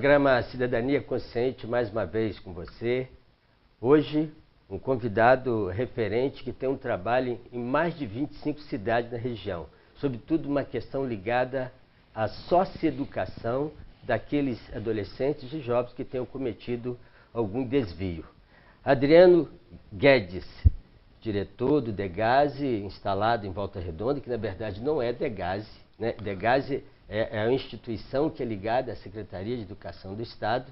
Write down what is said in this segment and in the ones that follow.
Programa Cidadania Consciente, mais uma vez com você. Hoje, um convidado referente que tem um trabalho em mais de 25 cidades na região. Sobretudo uma questão ligada à socioeducação daqueles adolescentes e jovens que tenham cometido algum desvio. Adriano Guedes, diretor do Degase, instalado em Volta Redonda, que na verdade não é Degase, né? Degase é uma instituição que é ligada à Secretaria de Educação do Estado.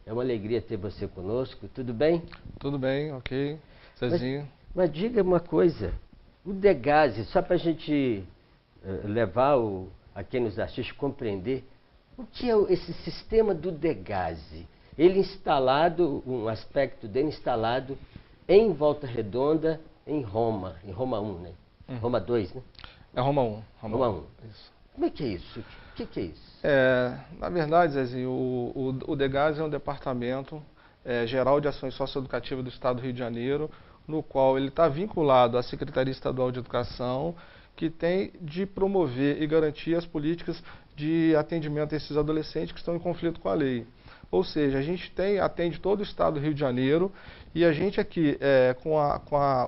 É uma alegria ter você conosco. Tudo bem? Tudo bem, ok. Cezinho. Mas diga uma coisa, o Degase, só para a gente levar a quem nos assiste compreender, o que é esse sistema do Degase? Ele instalado, um aspecto dele instalado em Volta Redonda, em Roma 1, né? Roma 2, né? É Roma 1. Roma 1. Isso. Como é que é isso? O que é isso? Na verdade, Zezinho, o Degase é um departamento geral de ações socioeducativas do Estado do Rio de Janeiro, no qual ele está vinculado à Secretaria Estadual de Educação, que tem de promover e garantir as políticas de atendimento a esses adolescentes que estão em conflito com a lei. Ou seja, a gente atende todo o Estado do Rio de Janeiro e a gente aqui,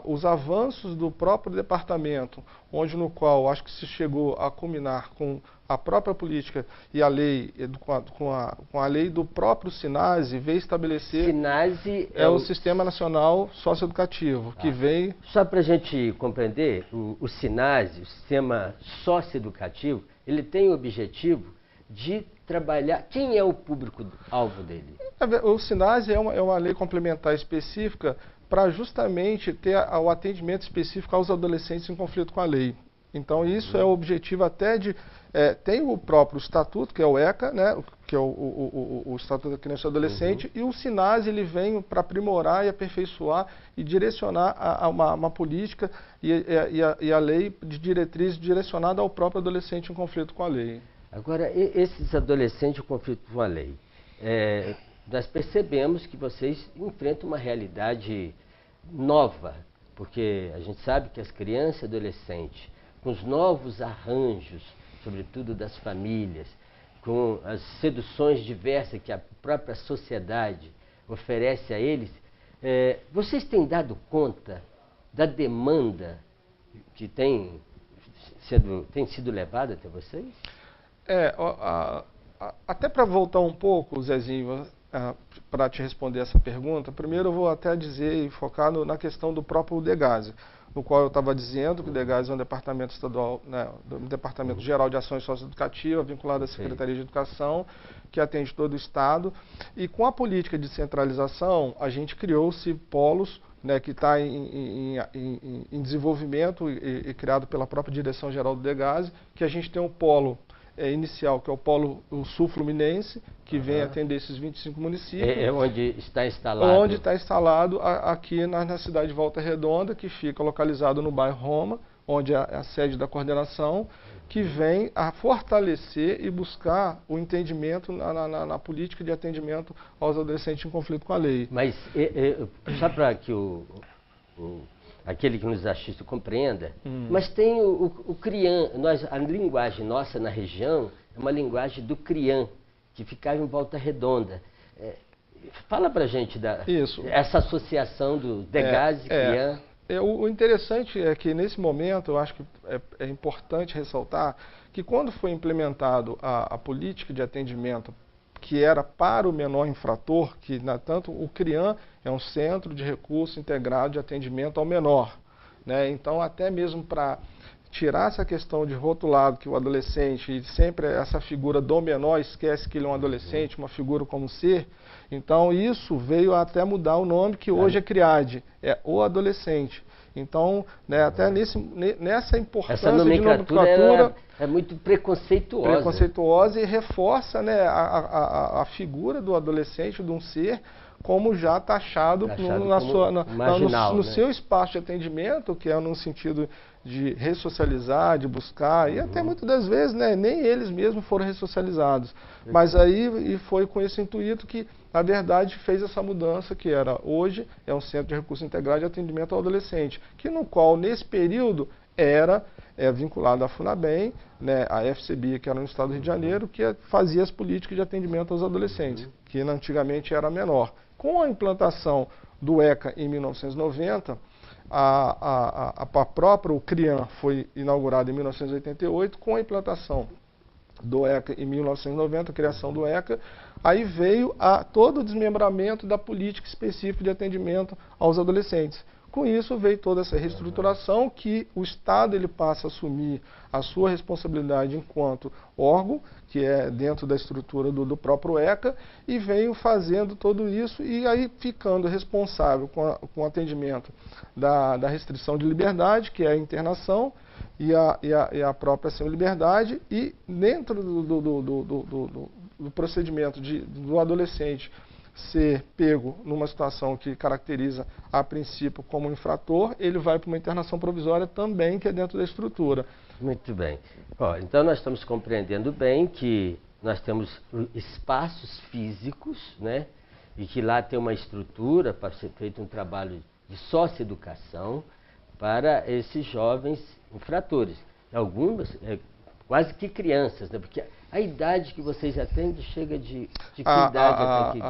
os avanços do próprio departamento, no qual acho que se chegou a culminar com a própria política e a lei, com a lei do próprio SINASE, veio estabelecer... SINASE é o Sistema Nacional Socioeducativo, que vem... Só para a gente compreender, o SINASE, o Sistema Socioeducativo, ele tem o objetivo de trabalhar... Quem é o público-alvo dele? O SINASE é uma lei complementar específica para justamente ter o atendimento específico aos adolescentes em conflito com a lei. Então, isso é o objetivo até de... tem o próprio estatuto, que é o ECA, né, que é o Estatuto da Criança e do Adolescente, e o SINASE ele vem para aprimorar e aperfeiçoar e direcionar uma política e a lei de diretriz direcionada ao próprio adolescente em conflito com a lei. Agora, esses adolescentes em conflito com a lei, nós percebemos que vocês enfrentam uma realidade nova, porque a gente sabe que as crianças e adolescentes, com os novos arranjos, sobretudo das famílias, com as seduções diversas que a própria sociedade oferece a eles, vocês têm dado conta da demanda que tem sido levada até vocês? Até para voltar um pouco, Zezinho, para te responder essa pergunta, primeiro eu vou até dizer e focar na questão do próprio Degase, no qual eu estava dizendo que o Degase é um departamento estadual, né, um departamento geral de ações socioeducativas vinculado à Secretaria de Educação, que atende todo o Estado. E com a política de centralização, a gente criou-se polos, né, que está em desenvolvimento e criado pela própria Direção-Geral do Degase, que a gente tem um polo inicial, que é o Polo Sul-Fluminense, que vem atender esses 25 municípios. É onde está instalado? Onde está instalado aqui na cidade de Volta Redonda, que fica localizado no bairro Roma, onde é a sede da coordenação, que vem a fortalecer e buscar o entendimento na política de atendimento aos adolescentes em conflito com a lei. Mas, só para que aquele que nos assiste compreenda, mas tem o CRIAN, a linguagem nossa na região é uma linguagem do CRIAN, que ficava em Volta Redonda. Fala para a gente essa associação do Degase e CRIAN. O interessante é que nesse momento, eu acho que é importante ressaltar que quando foi implementado a política de atendimento que era para o menor infrator, que tanto o CRIAN é um centro de recurso integrado de atendimento ao menor, né? Então, até mesmo para tirar essa questão de rotulado que o adolescente, e sempre essa figura do menor, esquece que ele é um adolescente, uma figura como ser, então isso veio até mudar o nome, que hoje é CRIAD, é o adolescente. Então, né, até nessa importância de nomenclatura é muito preconceituosa e reforça, né, a figura do adolescente, de um ser, como já taxado no seu espaço de atendimento, que é no sentido de ressocializar, de buscar, e até muitas das vezes, né, nem eles mesmos foram ressocializados. Mas aí foi com esse intuito que, na verdade, fez essa mudança, que hoje é um centro de recurso integrado de atendimento ao adolescente, que no qual, nesse período, era é vinculado à FUNABEM, né, à FCB, que era no estado do Rio de Janeiro, que fazia as políticas de atendimento aos adolescentes, que antigamente era menor. Com a implantação do ECA em 1990, a própria CRIAN foi inaugurada em 1988, com a implantação do ECA em 1990, a criação do ECA, aí veio todo o desmembramento da política específica de atendimento aos adolescentes. Com isso veio toda essa reestruturação que o Estado ele passa a assumir a sua responsabilidade enquanto órgão, que é dentro da estrutura do próprio ECA, e veio fazendo tudo isso e aí ficando responsável com o atendimento da restrição de liberdade, que é a internação, e a própria semi-liberdade, e dentro do procedimento do adolescente ser pego numa situação que caracteriza a princípio como infrator, ele vai para uma internação provisória também, que é dentro da estrutura. Muito bem. Então nós estamos compreendendo bem que nós temos espaços físicos, né, e que lá tem uma estrutura para ser feito um trabalho de socioeducação para esses jovens infratores. Algumas, quase que crianças, né, porque a idade que vocês atendem chega de que idade até que?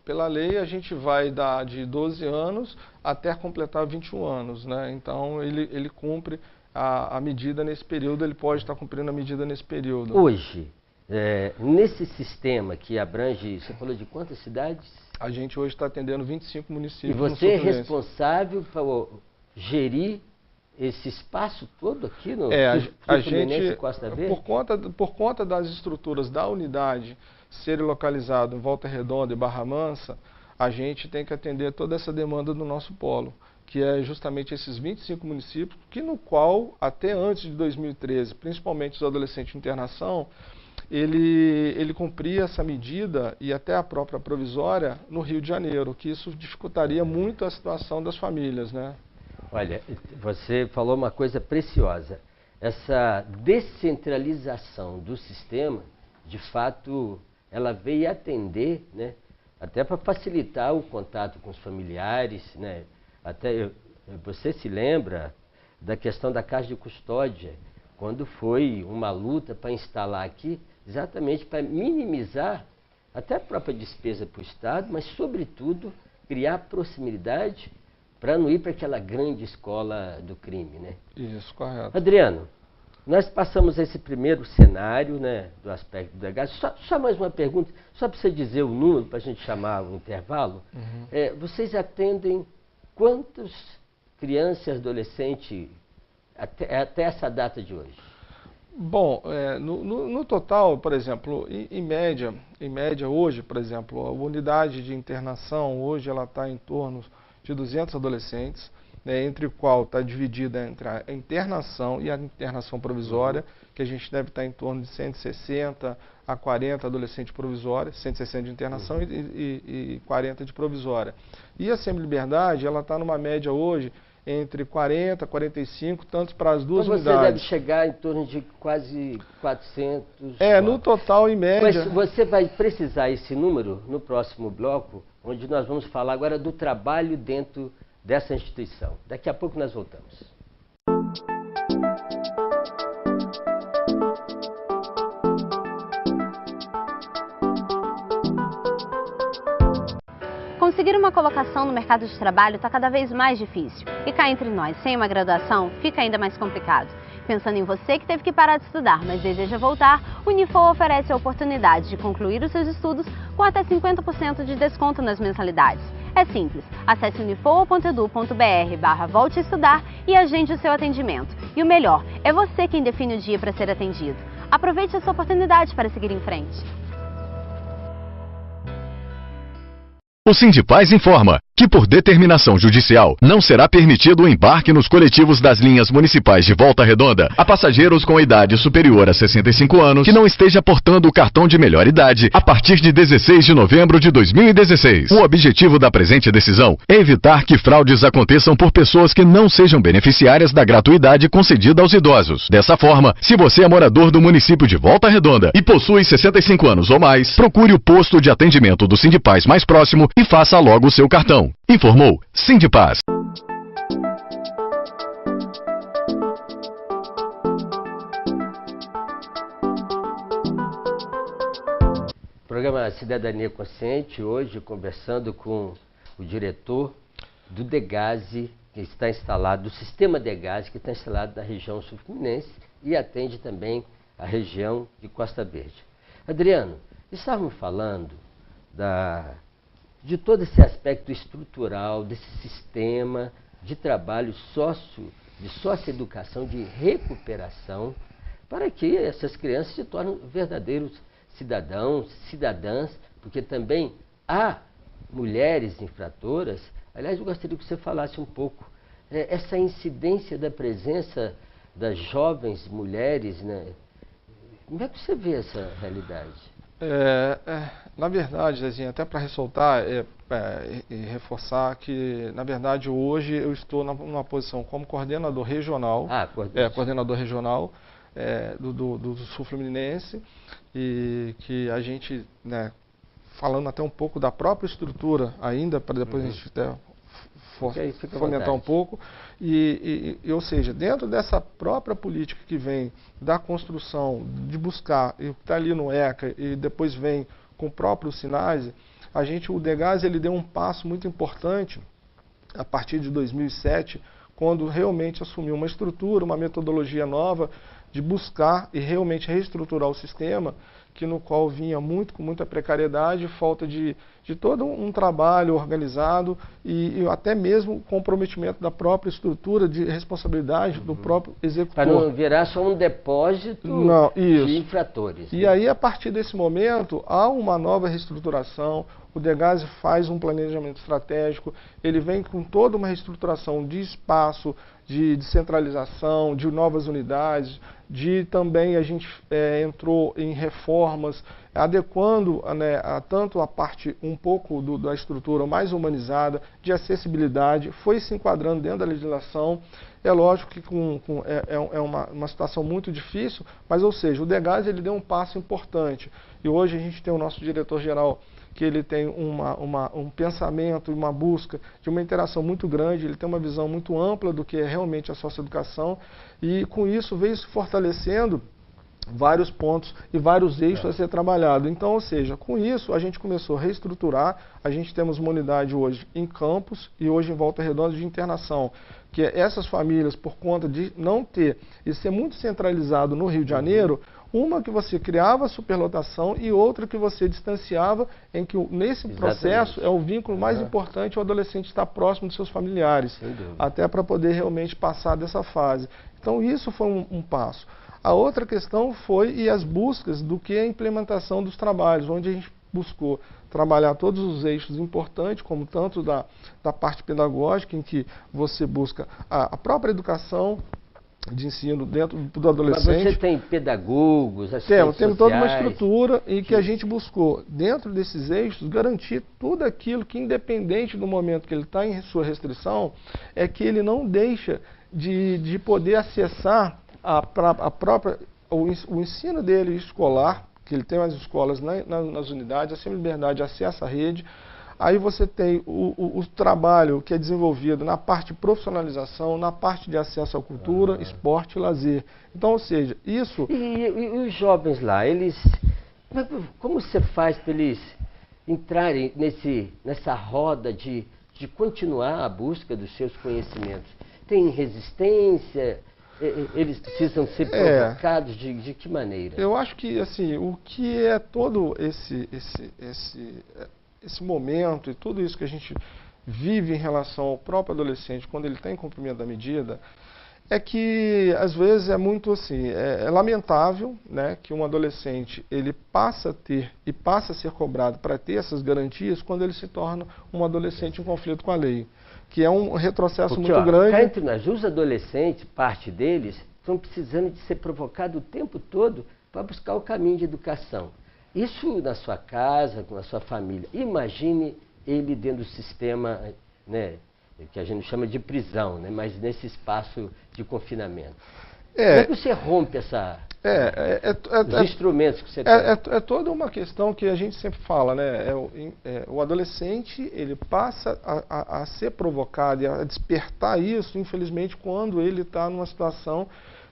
Pela lei, a gente vai de 12 anos até completar 21 anos. Né? Então, ele cumpre a medida nesse período, ele pode estar cumprindo a medida nesse período. Hoje, nesse sistema que abrange, você falou de quantas cidades? A gente hoje está atendendo 25 municípios. E você é responsável por gerir esse espaço todo aqui no Fluminense e Costa Verde? Por conta das estruturas da unidade serem localizadas em Volta Redonda e Barra Mansa, a gente tem que atender toda essa demanda do nosso polo, que é justamente esses 25 municípios, que no qual, até antes de 2013, principalmente os adolescentes de internação, ele cumpria essa medida e até a própria provisória no Rio de Janeiro, que isso dificultaria muito a situação das famílias, né? Olha, você falou uma coisa preciosa. Essa descentralização do sistema, de fato, ela veio atender, né, até para facilitar o contato com os familiares, né? Até você se lembra da questão da casa de custódia, quando foi uma luta para instalar aqui, exatamente para minimizar até a própria despesa para o Estado, mas, sobretudo, criar proximidade para não ir para aquela grande escola do crime, né? Isso, correto. Adriano, nós passamos esse primeiro cenário, né, do aspecto da gás. Só mais uma pergunta, só para você dizer o número, para a gente chamar o intervalo. Vocês atendem quantas crianças e adolescentes até essa data de hoje? Bom, no total, por exemplo, em média hoje, por exemplo, a unidade de internação hoje ela está em torno de 200 adolescentes, né, entre o qual está dividida entre a internação e a internação provisória, que a gente deve estar em torno de 160 a 40 adolescentes provisórios, 160 de internação e 40 de provisória. E a semi-liberdade, ela está numa média hoje entre 40 e 45, tanto para as duas unidades. Você deve chegar em torno de quase 400. No total, em média. Mas você vai precisar esse número no próximo bloco, onde nós vamos falar agora do trabalho dentro dessa instituição. Daqui a pouco nós voltamos. Conseguir uma colocação no mercado de trabalho está cada vez mais difícil. E cá entre nós, sem uma graduação, fica ainda mais complicado. Pensando em você que teve que parar de estudar, mas deseja voltar, o Unifor oferece a oportunidade de concluir os seus estudos com até 50% de desconto nas mensalidades. É simples, acesse unifor.edu.br/volte a estudar e agende o seu atendimento. E o melhor, é você quem define o dia para ser atendido. Aproveite essa oportunidade para seguir em frente. O Sindipaz informa que, por determinação judicial, não será permitido o embarque nos coletivos das linhas municipais de Volta Redonda a passageiros com idade superior a 65 anos que não esteja portando o cartão de melhor idade a partir de 16 de novembro de 2016. O objetivo da presente decisão é evitar que fraudes aconteçam por pessoas que não sejam beneficiárias da gratuidade concedida aos idosos. Dessa forma, se você é morador do município de Volta Redonda e possui 65 anos ou mais, procure o posto de atendimento do Sindipaz mais próximo e faça logo o seu cartão. Informou Sindipaz. programa Cidadania Consciente, hoje conversando com o diretor do DEGASE, que está instalado, do sistema DEGASE, que está instalado na região sul-fluminense e atende também a região de Costa Verde. Adriano, estávamos falando de todo esse aspecto estrutural, desse sistema de trabalho de socioeducação, de recuperação, para que essas crianças se tornem verdadeiros cidadãos, cidadãs, porque também há mulheres infratoras. Aliás, eu gostaria que você falasse um pouco essa incidência da presença das jovens mulheres, né? Como é que você vê essa realidade? Na verdade, Zezinho, até para ressaltar e reforçar que, na verdade, hoje eu estou numa posição como coordenador regional, coordenador regional do Sul Fluminense, e que a gente, né, falando até um pouco da própria estrutura ainda, para depois a gente até fomentar um pouco, ou seja, dentro dessa própria política que vem da construção, de buscar, e que está ali no ECA, e depois vem com o próprio SINASE, o DEGASE ele deu um passo muito importante a partir de 2007, quando realmente assumiu uma estrutura, uma metodologia nova de buscar e realmente reestruturar o sistema, no qual vinha com muita precariedade, falta de todo um trabalho organizado e até mesmo comprometimento da própria estrutura de responsabilidade do próprio executor. Para não virar só um depósito de infratores. E aí, a partir desse momento, há uma nova reestruturação. O DEGASE faz um planejamento estratégico, ele vem com toda uma reestruturação de espaço, de descentralização, de novas unidades, também a gente entrou em reformas, adequando, né, tanto a parte um pouco da estrutura mais humanizada, de acessibilidade, foi se enquadrando dentro da legislação. É lógico que é uma situação muito difícil, mas, ou seja, o DEGASE ele deu um passo importante. E hoje a gente tem o nosso diretor-geral, que ele tem um pensamento e uma busca de uma interação muito grande, ele tem uma visão muito ampla do que é realmente a socioeducação, e com isso veio se fortalecendo vários pontos e vários eixos a ser trabalhado. Então, ou seja, com isso a gente começou a reestruturar, a gente temos uma unidade hoje em Campos e hoje em Volta Redonda de internação, que essas famílias, por conta de não ter e ser muito centralizado no Rio de Janeiro, uma que você criava superlotação e outra que você distanciava, em que nesse processo é o vínculo mais importante, o adolescente estar próximo dos seus familiares, até para poder realmente passar dessa fase. Então isso foi um passo. A outra questão foi as buscas do que é a implementação dos trabalhos, onde a gente buscou trabalhar todos os eixos importantes, como tanto da parte pedagógica, em que você busca a própria educação de ensino dentro do adolescente. Mas você tem pedagogos, assistentes temos toda uma estrutura em que a gente buscou, dentro desses eixos, garantir tudo aquilo que, independente do momento que ele está em sua restrição, é que ele não deixa de poder acessar o ensino dele escolar, que ele tem as escolas nas unidades, a semi-liberdade, acesso à rede. Aí você tem o trabalho que é desenvolvido na parte de profissionalização, na parte de acesso à cultura, esporte e lazer. Então, ou seja, isso... E os jovens lá, como você faz para eles entrarem nessa roda de continuar a busca dos seus conhecimentos? Tem resistência? Eles precisam ser provocados de que maneira? Eu acho que, assim, o que é todo esse momento e tudo isso que a gente vive em relação ao próprio adolescente quando ele está em cumprimento da medida, é que às vezes é muito assim, é lamentável, né, que um adolescente ele passa a ter e passa a ser cobrado para ter essas garantias quando ele se torna um adolescente em conflito com a lei, que é um retrocesso muito grande. Cá entre nós, os adolescentes, parte deles, estão precisando de ser provocados o tempo todo para buscar o caminho de educação. Isso na sua casa, com a sua família. Imagine ele dentro do sistema, né, que a gente chama de prisão, né, mas nesse espaço de confinamento. Como é que você rompe os instrumentos que você tem? É toda uma questão que a gente sempre fala, né? O adolescente ele passa a ser provocado e a despertar isso, infelizmente, quando ele está numa situação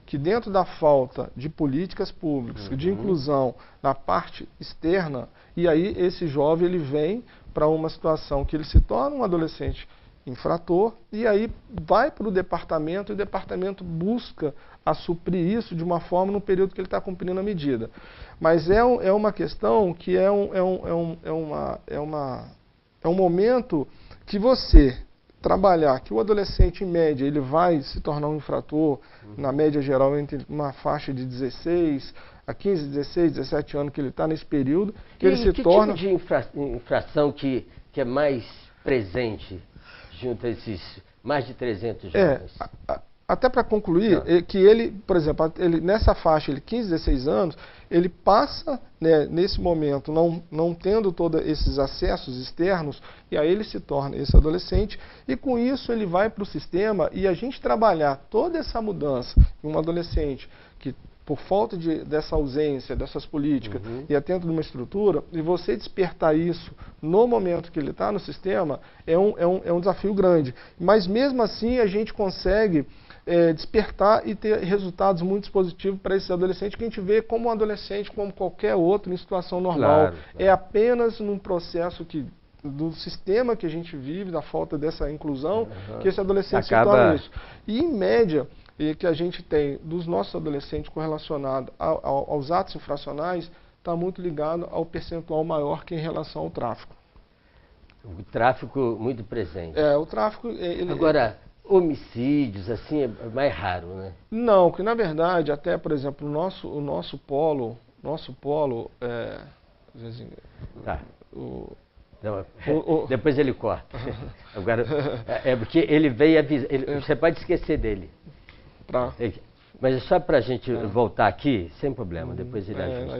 que dentro da falta de políticas públicas, de inclusão na parte externa, e aí esse jovem ele vem para uma situação que ele se torna um adolescente infrator, e aí vai para o departamento, e o departamento busca a suprir isso de uma forma no período que ele está cumprindo a medida. Mas é uma questão que é um momento que você trabalhar, que o adolescente em média ele vai se tornar um infrator, na média geral entre uma faixa de 16 a 15, 16, 17 anos que ele está nesse período, que ele se torna... Que tipo de infração que é mais presente junto a esses mais de 300 jovens? Até para concluir, que ele, por exemplo, ele, nessa faixa, ele 15, 16 anos, ele passa, né, nesse momento, não tendo todos esses acessos externos, e aí ele se torna esse adolescente, e com isso ele vai para o sistema, e a gente trabalhar toda essa mudança em um adolescente que, por falta dessa ausência, dessas políticas, e atento de uma estrutura, e você despertar isso no momento que ele está no sistema, é um desafio grande. Mas mesmo assim a gente consegue despertar e ter resultados muito positivos para esse adolescente, que a gente vê como um adolescente, como qualquer outro, em situação normal. Claro. É apenas num processo do sistema que a gente vive, da falta dessa inclusão, que esse adolescente se torna isso. E em média, que a gente tem dos nossos adolescentes correlacionado aos atos infracionais, está muito ligado ao percentual maior que em relação ao tráfico. O tráfico muito presente. O tráfico... Agora, homicídios, assim, é mais raro, né? Não, que na verdade, até, por exemplo, o nosso polo, Tá. Depois ele corta. Agora, porque ele veio avisar, você pode esquecer dele. Mas é só para a gente voltar aqui, sem problema, depois ele ajusta.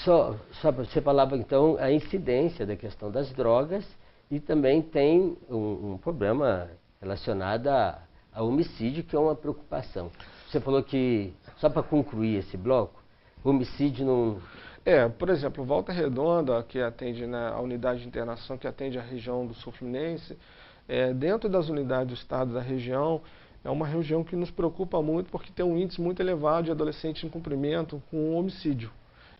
Só você falava então a incidência da questão das drogas, e também tem um problema relacionado a homicídio, que é uma preocupação. Você falou que, só para concluir esse bloco, homicídio não... por exemplo, Volta Redonda, que atende, né, a unidade de internação que atende a região do Sul Fluminense, dentro das unidades do estado da região, é uma região que nos preocupa muito, porque tem um índice muito elevado de adolescentes em cumprimento com homicídio.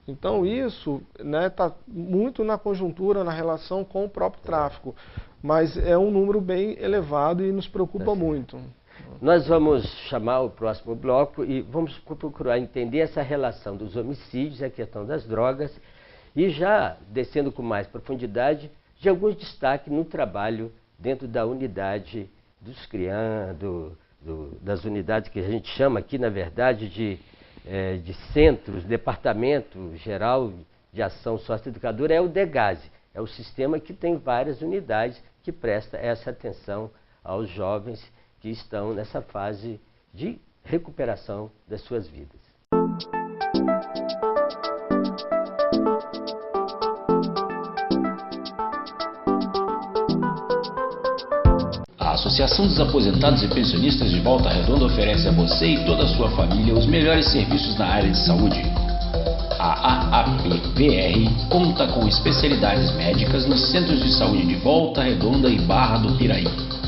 Então isso está muito na conjuntura, na relação com o próprio tráfico, mas é um número bem elevado e nos preocupa muito. Nós vamos chamar o próximo bloco e vamos procurar entender essa relação dos homicídios, a questão das drogas, e já descendo com mais profundidade de alguns destaques no trabalho dentro da unidade dos CRIAN, das unidades que a gente chama aqui, na verdade, de centros, Departamento Geral de Ação Socioeducadora, é o DEGASE. É o sistema que tem várias unidades que presta essa atenção aos jovens que estão nessa fase de recuperação das suas vidas. A Associação dos Aposentados e Pensionistas de Volta Redonda oferece a você e toda a sua família os melhores serviços na área de saúde. A AAPVR conta com especialidades médicas nos centros de saúde de Volta Redonda e Barra do Piraí,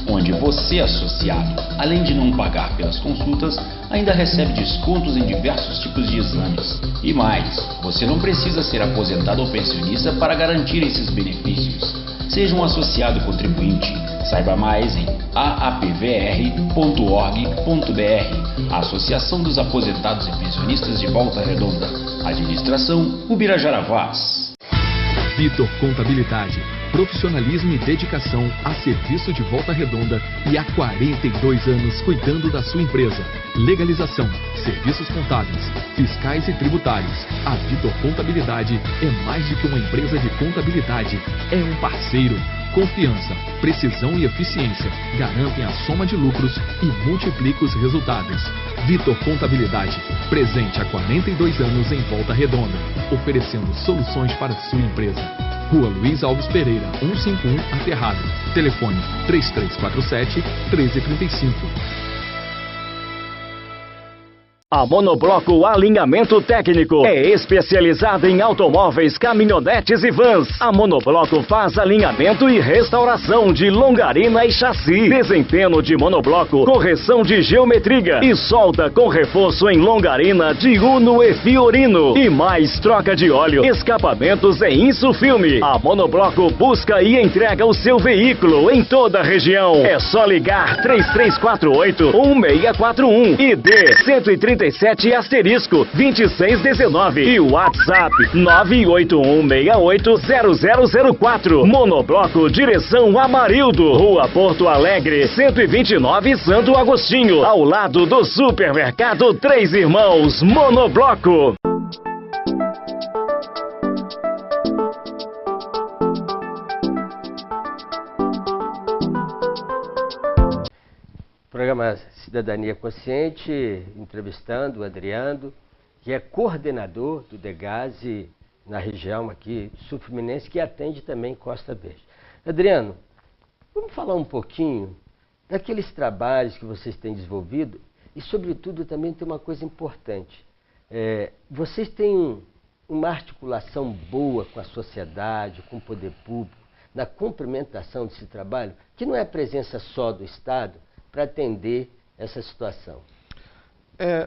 onde você, associado, além de não pagar pelas consultas, ainda recebe descontos em diversos tipos de exames. E mais, você não precisa ser aposentado ou pensionista para garantir esses benefícios. Seja um associado contribuinte. Saiba mais em aapvr.org.br. Associação dos Aposentados e Pensionistas de Volta Redonda. Administração Ubirajara Vaz. Vitor Contabilidade. Profissionalismo e dedicação a serviço de Volta Redonda e há 42 anos cuidando da sua empresa. Legalização, serviços contábeis, fiscais e tributários. A Vitor Contabilidade é mais do que uma empresa de contabilidade, é um parceiro. Confiança, precisão e eficiência garantem a soma de lucros e multiplicam os resultados. Vitor Contabilidade, presente há 42 anos em Volta Redonda, oferecendo soluções para a sua empresa. Rua Luiz Alves Pereira, 151, Aterrado. Telefone 3347-1335. A Monobloco Alinhamento Técnico é especializada em automóveis, caminhonetes e vans. A Monobloco faz alinhamento e restauração de longarina e chassi, desempenho de monobloco, correção de geometria e solda com reforço em longarina de Uno e Fiorino. E mais troca de óleo, escapamentos e insufilme. A Monobloco busca e entrega o seu veículo em toda a região. É só ligar 3348-1641 e dê 137 *2619 e o WhatsApp 981680004. Monobloco direção Amarildo, Rua Porto Alegre, 129 Santo Agostinho, ao lado do Supermercado Três Irmãos. Monobloco. Programa Cidadania Consciente, entrevistando o Adriano, que é coordenador do Degase na região aqui sul-fluminense, que atende também Costa Verde. Adriano, vamos falar um pouquinho daqueles trabalhos que vocês têm desenvolvido e, sobretudo, também tem uma coisa importante. Vocês têm uma articulação boa com a sociedade, com o poder público, na cumprimentação desse trabalho, que não é a presença só do Estado, para atender essa situação?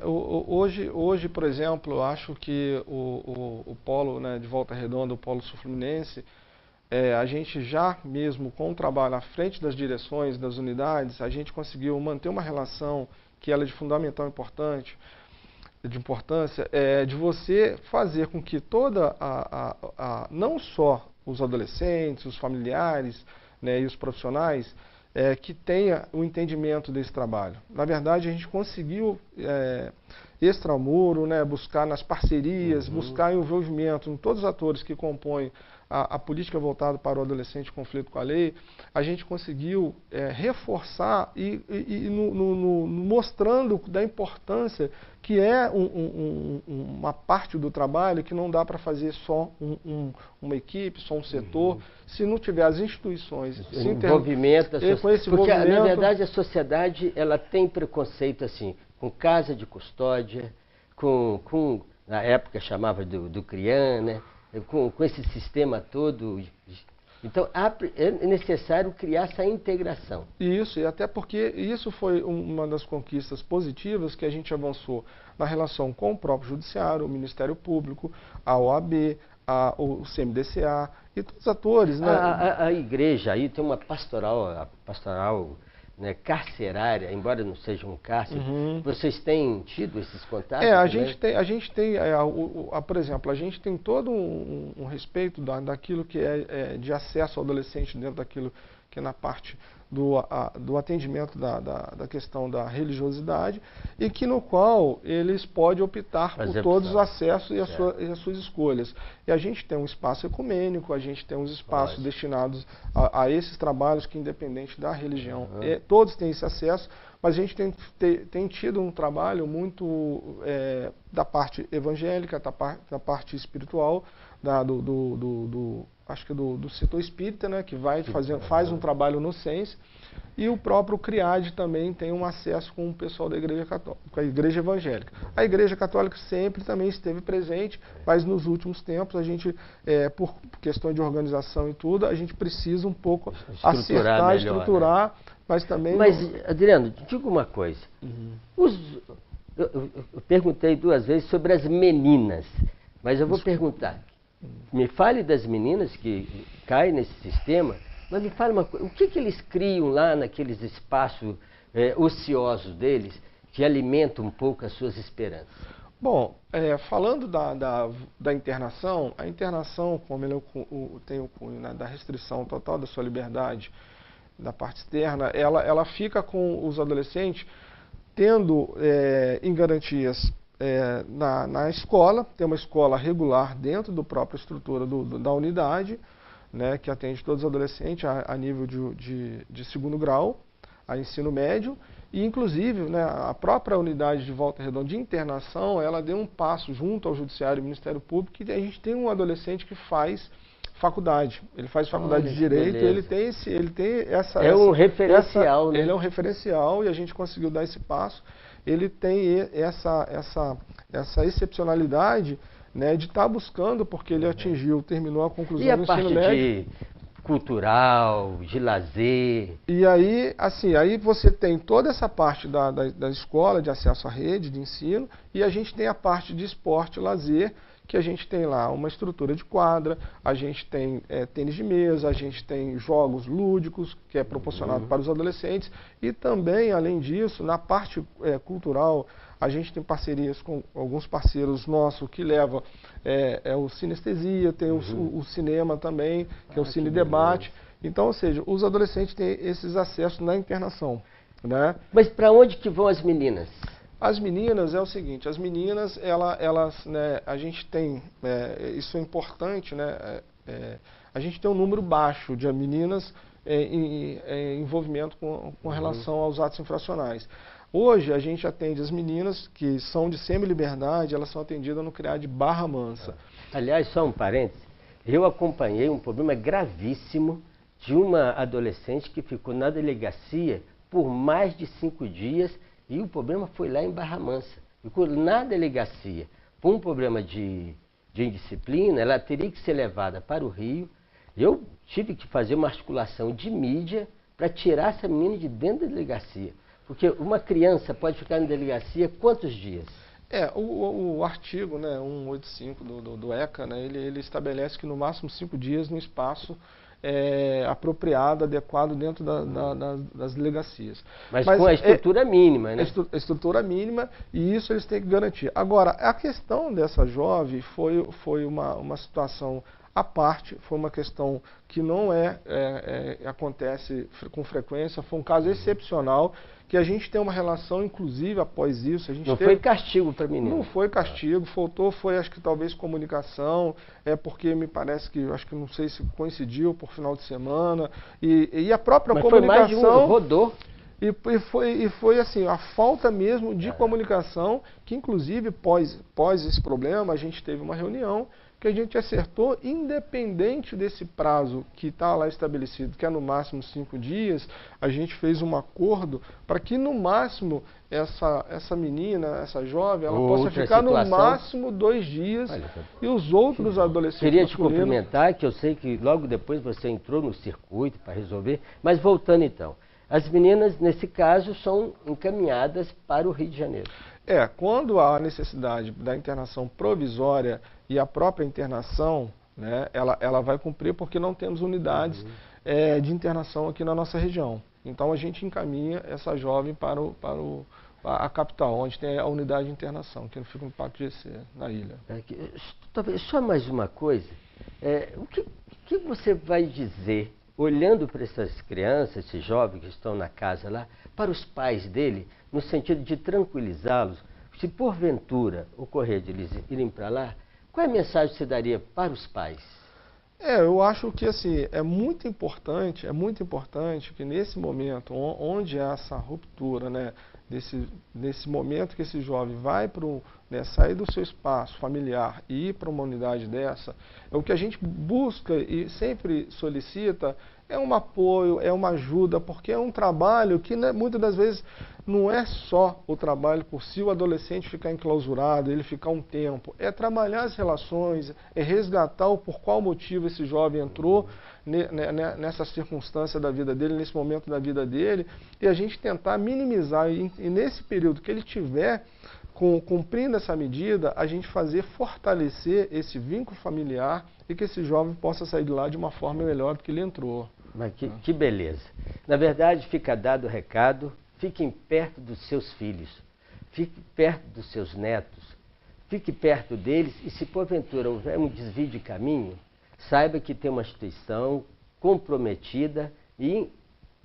Hoje, por exemplo, eu acho que o polo, né, de Volta Redonda, o polo sul-fluminense, a gente já mesmo com o trabalho à frente das direções, das unidades, a gente conseguiu manter uma relação que ela é de fundamental importância, de você fazer com que toda não só os adolescentes, os familiares, né, e os profissionais, que tenha o entendimento desse trabalho. Na verdade, a gente conseguiu extramuro, né, buscar nas parcerias, buscar envolvimento em todos os atores que compõem a política voltada para o adolescente em conflito com a lei. A gente conseguiu reforçar e mostrando da importância que é uma parte do trabalho que não dá para fazer só uma equipe, só um setor, se não tiver as instituições. Envolvimento da sociedade. Porque, na verdade, a sociedade ela tem preconceito assim, com casa de custódia, na época chamava do CRIAN, né? Com esse sistema todo. Então, é necessário criar essa integração. Isso, e até porque isso foi uma das conquistas positivas que a gente avançou na relação com o próprio Judiciário, o Ministério Público, a OAB, o CMDCA e todos os atores. Né? A igreja aí tem uma pastoral, né, carcerária, embora não seja um cárcere. Vocês têm tido esses contatos? A gente tem, por exemplo, a gente tem todo um respeito daquilo que é de acesso ao adolescente dentro daquilo que é na parte do atendimento da questão da religiosidade e que no qual eles podem optar por todos os acessos e as suas escolhas. E a gente tem um espaço ecumênico, a gente tem uns espaços destinados a esses trabalhos que, independente da religião, todos têm esse acesso, mas a gente tem tido um trabalho muito da parte evangélica, da parte espiritual, acho que do setor espírita, né, que faz um trabalho no SENS, e o próprio CRIAD também tem um acesso com o pessoal da Igreja Católica, com a Igreja Evangélica. A Igreja Católica sempre também esteve presente, mas nos últimos tempos a gente, por questão de organização e tudo, a gente precisa um pouco estruturar, mas também... Mas, Adriano, diga uma coisa. Eu perguntei 2 vezes sobre as meninas, mas eu vou perguntar. Me fale das meninas que caem nesse sistema, mas me fale uma coisa, o que eles criam lá naqueles espaços ociosos deles que alimentam um pouco as suas esperanças? Bom, falando da internação, a internação, como ele tem o cunho, né, da restrição total da sua liberdade, da parte externa, ela fica com os adolescentes tendo em garantias na escola, tem uma escola regular dentro da própria estrutura da unidade, né, que atende todos os adolescentes a nível de segundo grau, a ensino médio, e inclusive, né, a própria unidade de Volta Redonda de internação, ela deu um passo junto ao Judiciário e Ministério Público, que a gente tem um adolescente que faz faculdade. Ele faz faculdade de Direito, ele tem essa... É um referencial, né? Ele é um referencial e a gente conseguiu dar esse passo. Ele tem essa excepcionalidade, né, de estar buscando, porque ele terminou a conclusão do ensino médio. E a parte cultural, de lazer? E aí, assim, aí você tem toda essa parte da escola, de acesso à rede, de ensino, e a gente tem a parte de esporte e lazer, que a gente tem lá uma estrutura de quadra, a gente tem tênis de mesa, a gente tem jogos lúdicos, que é proporcionado para os adolescentes, e também, além disso, na parte cultural, a gente tem parcerias com alguns parceiros nossos que levam o Sinestesia, tem o cinema também, que é o Cine Debate. Então, ou seja, os adolescentes têm esses acessos na internação, né? Mas para onde que vão as meninas? As meninas é o seguinte, as meninas, elas, né, a gente tem, isso é importante, né, a gente tem um número baixo de meninas em envolvimento com relação aos atos infracionais. Hoje a gente atende as meninas que são de semi-liberdade, elas são atendidas no CREAD Barra Mansa. Aliás, só um parênteses, eu acompanhei um problema gravíssimo de uma adolescente que ficou na delegacia por mais de 5 dias e o problema foi lá em Barra Mansa. Ficou na delegacia por um problema de indisciplina, ela teria que ser levada para o Rio. Eu tive que fazer uma articulação de mídia para tirar essa menina de dentro da delegacia. Porque uma criança pode ficar na delegacia quantos dias? O artigo, né, 185 do ECA, né, ele estabelece que no máximo 5 dias no espaço apropriado, adequado dentro das delegacias. Mas com a estrutura mínima, né? A estrutura mínima, e isso eles têm que garantir. Agora, a questão dessa jovem foi uma situação à parte, foi uma questão que não acontece com frequência, foi um caso excepcional, que a gente tem uma relação, inclusive, após isso. Não foi castigo para menino? Não foi castigo, foi, acho que talvez comunicação, porque me parece que, acho que não sei se coincidiu por final de semana, e a própria comunicação... Foi mais de um, rodou. E foi assim, a falta mesmo de comunicação, que inclusive pós esse problema, a gente teve uma reunião que a gente acertou, independente desse prazo que está lá estabelecido, que é no máximo 5 dias, a gente fez um acordo para que no máximo essa menina, essa jovem, ela possa ficar no máximo 2 dias. Olha, e os outros adolescentes queria te cumprimentar, que eu sei que logo depois você entrou no circuito para resolver, mas voltando então, as meninas nesse caso são encaminhadas para o Rio de Janeiro. Quando há necessidade da internação provisória e a própria internação, né, ela vai cumprir porque não temos unidades de internação aqui na nossa região. Então a gente encaminha essa jovem para a capital, onde tem a unidade de internação, que fica no Parque GC, na ilha. Talvez só mais uma coisa, o que você vai dizer, olhando para essas crianças, esses jovens que estão na casa lá, para os pais dele, no sentido de tranquilizá-los, se porventura ocorrer de eles irem para lá, qual é a mensagem que você daria para os pais? Eu acho que assim, é muito importante que nesse momento, onde há essa ruptura, né, nesse momento que esse jovem vai sair do seu espaço familiar e ir para uma unidade dessa, o que a gente busca e sempre solicita é um apoio, é uma ajuda, porque é um trabalho que, né, muitas das vezes não é só o trabalho por si, o adolescente ficar enclausurado, ele ficar um tempo, é trabalhar as relações, é resgatar por qual motivo esse jovem entrou nessa circunstância da vida dele, nesse momento da vida dele, e a gente tentar minimizar, e nesse período que ele tiver cumprindo essa medida, a gente fortalecer esse vínculo familiar e que esse jovem possa sair de lá de uma forma melhor do que ele entrou. Mas que beleza. Na verdade, fica dado o recado, fiquem perto dos seus filhos, fique perto dos seus netos, fique perto deles e se porventura houver um desvio de caminho, saiba que tem uma instituição comprometida em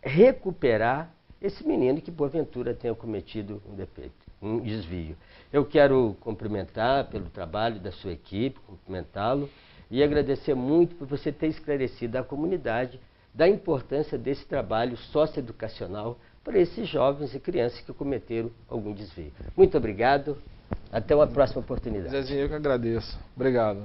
recuperar esse menino que porventura tenha cometido um defeito, um desvio. Eu quero cumprimentar pelo trabalho da sua equipe, cumprimentá-lo e agradecer muito por você ter esclarecido à comunidade da importância desse trabalho socioeducacional para esses jovens e crianças que cometeram algum desvio. Muito obrigado, até uma próxima oportunidade. Zezinho, eu que agradeço. Obrigado.